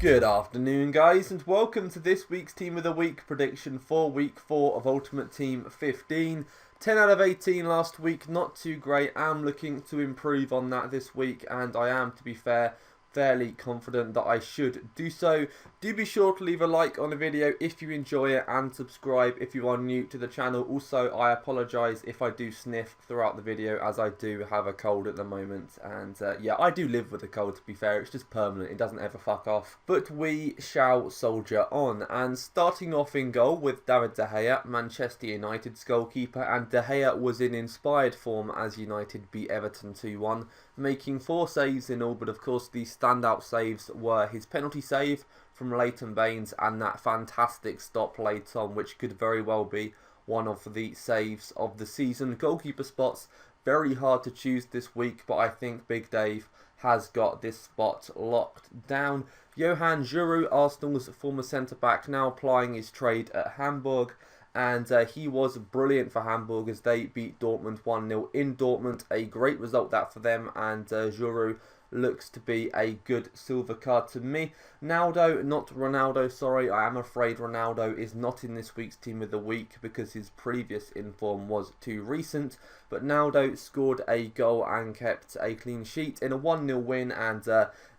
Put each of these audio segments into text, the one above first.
Good afternoon, guys, and welcome to this week's Team of the Week prediction for Week 4 of Ultimate Team 15. 10 out of 18 last week, not too great. I'm looking to improve on that this week, and I am, to be fair, fairly confident that I should do so. Do be sure to leave a like on the video if you enjoy it and subscribe if you are new to the channel. Also, I apologise if I do sniff throughout the video, as I do have a cold at the moment, and yeah, I do live with a cold, to be fair. It's just permanent, it doesn't ever fuck off. But we shall soldier on, and starting off in goal with David De Gea, Manchester United's goalkeeper, and De Gea was in inspired form as United beat Everton 2-1, making 4 saves in all, but of course the standout saves were his penalty save from Leighton Baines and that fantastic stop late on, which could very well be one of the saves of the season. Goalkeeper spots, very hard to choose this week, but I think Big Dave has got this spot locked down. Johan Giroud, Arsenal's former centre-back, now plying his trade at Hamburg, and he was brilliant for Hamburg as they beat Dortmund 1-0 in Dortmund. A great result that for them, and Giroud looks to be a good silver card to me. Ronaldo, sorry. I am afraid Ronaldo is not in this week's Team of the Week because his previous inform was too recent. But Ronaldo scored a goal and kept a clean sheet in a 1-0 win, and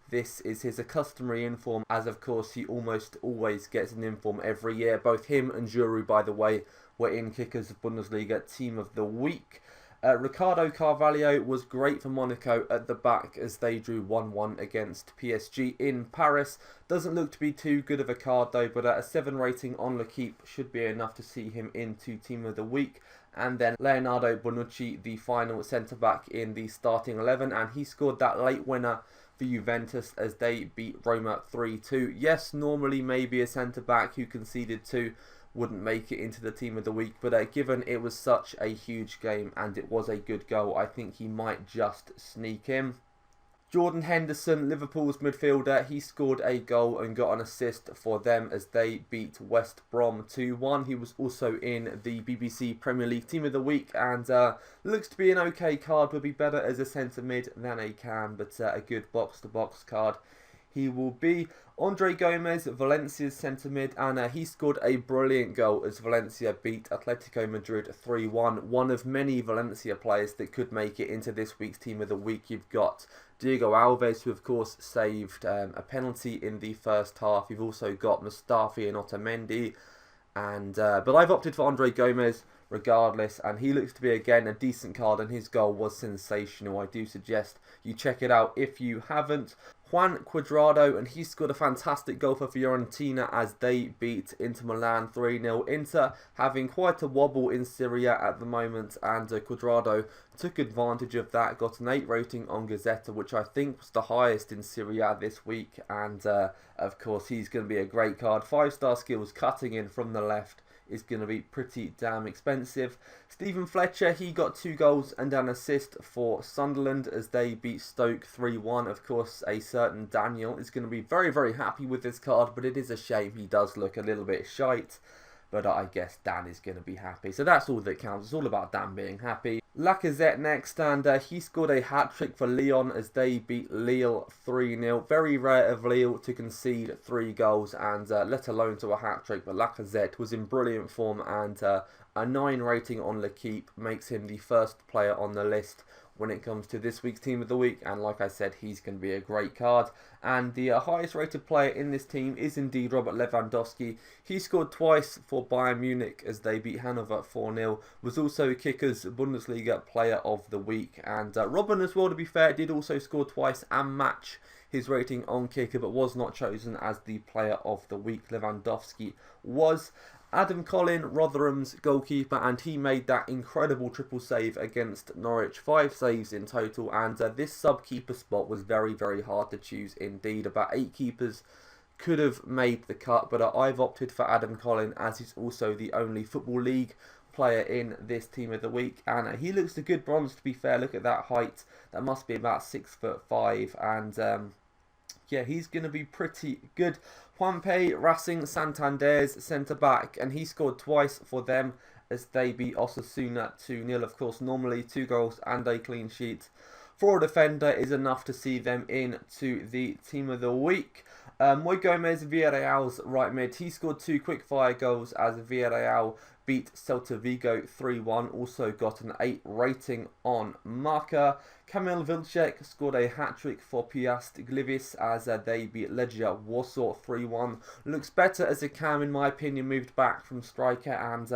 this is his customary inform, as of course he almost always gets an inform every year. Both him and Giroud, by the way, were in Kickers Bundesliga Team of the Week. Ricardo Carvalho was great for Monaco at the back as they drew 1-1 against PSG in Paris. Doesn't look to be too good of a card though, but a 7 rating on L'Equipe should be enough to see him into Team of the Week. And then Leonardo Bonucci, the final centre-back in the starting 11, and he scored that late winner for Juventus as they beat Roma 3-2. Yes, normally maybe a centre-back who conceded 2 wouldn't make it into the Team of the Week, but given it was such a huge game and it was a good goal, I think he might just sneak in. Jordan Henderson, Liverpool's midfielder, he scored a goal and got an assist for them as they beat West Brom 2-1. He was also in the BBC Premier League Team of the Week, and looks to be an okay card. Would be better as a centre mid than a cam, but a good box-to-box card he will be. Andre Gomez, Valencia's centre mid, and he scored a brilliant goal as Valencia beat Atletico Madrid 3-1. One of many Valencia players that could make it into this week's Team of the Week. You've got Diego Alves, who of course saved a penalty in the first half. You've also got Mustafi and Otamendi, and but I've opted for Andre Gomez regardless, and he looks to be again a decent card, and his goal was sensational. I do suggest you check it out if you haven't. Juan Cuadrado, and he scored a fantastic goal for Fiorentina as they beat Inter Milan 3-0. Inter having quite a wobble in Serie A at the moment, and Cuadrado took advantage of that, got an 8 rating on Gazzetta, which I think was the highest in Serie A this week, and of course he's going to be a great card. 5-star skills, cutting in from the left is going to be pretty damn expensive. Stephen Fletcher, he got 2 goals and an assist for Sunderland as they beat Stoke 3-1. Of course, a certain Daniel is going to be very, very happy with this card, but it is a shame he does look a little bit shite. But I guess Dan is going to be happy. So that's all that counts. It's all about Dan being happy. Lacazette next, and he scored a hat-trick for Lyon as they beat Lille 3-0. Very rare of Lille to concede 3 goals, and let alone to a hat-trick. But Lacazette was in brilliant form, and a 9 rating on L'Equipe makes him the first player on the list when it comes to this week's Team of the Week, and like I said, he's going to be a great card. And the highest rated player in this team is indeed Robert Lewandowski. He scored twice for Bayern Munich as they beat Hanover 4-0, was also Kickers Bundesliga Player of the Week, and Robin as well, to be fair, did also score twice and match his rating on Kicker, but was not chosen as the Player of the Week. Lewandowski was. Adam Collin, Rotherham's goalkeeper, and he made that incredible triple save against Norwich. 5 saves in total, and this sub-keeper spot was very, very hard to choose indeed. About 8 keepers could have made the cut, but I've opted for Adam Collin as he's also the only Football League player in this Team of the Week, and he looks a good bronze, to be fair. Look at that height. That must be about 6'5", and yeah, he's going to be pretty good. Juanpe Racing Santander's centre-back, and he scored twice for them as they beat Osasuna 2-0. Of course, normally 2 goals and a clean sheet for a defender is enough to see them into the team of the week. Moy Gomez, Villarreal's right mid, he scored 2 quick-fire goals as Villarreal beat Celta Vigo 3-1. Also got an 8 rating on Marca. Kamil Vilcek scored a hat-trick for Piast Gliwice as they beat Legia Warsaw 3-1. Looks better as a cam, in my opinion, moved back from striker, and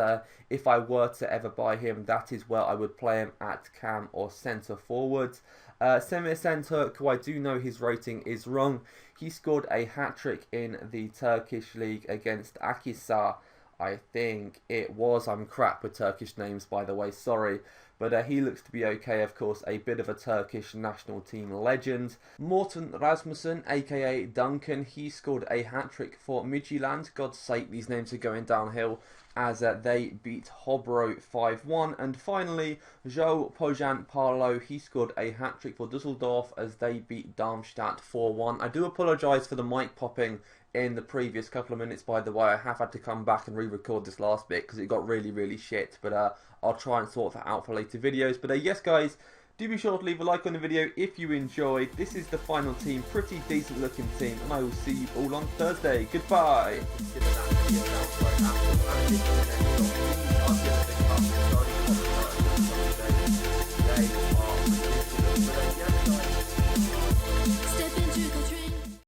if I were to ever buy him, that is where I would play him, at cam or centre forward. Semir Şentürk, who I do know his rating is wrong, he scored a hat-trick in the Turkish league against Akhisar, I think it was. I'm crap with Turkish names, by the way, sorry. But he looks to be okay, of course, a bit of a Turkish national team legend. Morten Rasmussen, aka Duncan, he scored a hat-trick for Midtjylland. God's sake, these names are going downhill, as they beat Hobro 5-1. And finally, João Pojan Parlo, he scored a hat-trick for Düsseldorf as they beat Darmstadt 4-1. I do apologise for the mic popping in the previous couple of minutes, by the way. I have had to come back and re-record this last bit because it got really shit, but I'll try and sort that out for later videos. But yes guys, do be sure to leave a like on the video if you enjoyed. This is the final team, pretty decent looking team, and I will see you all on Thursday. Goodbye.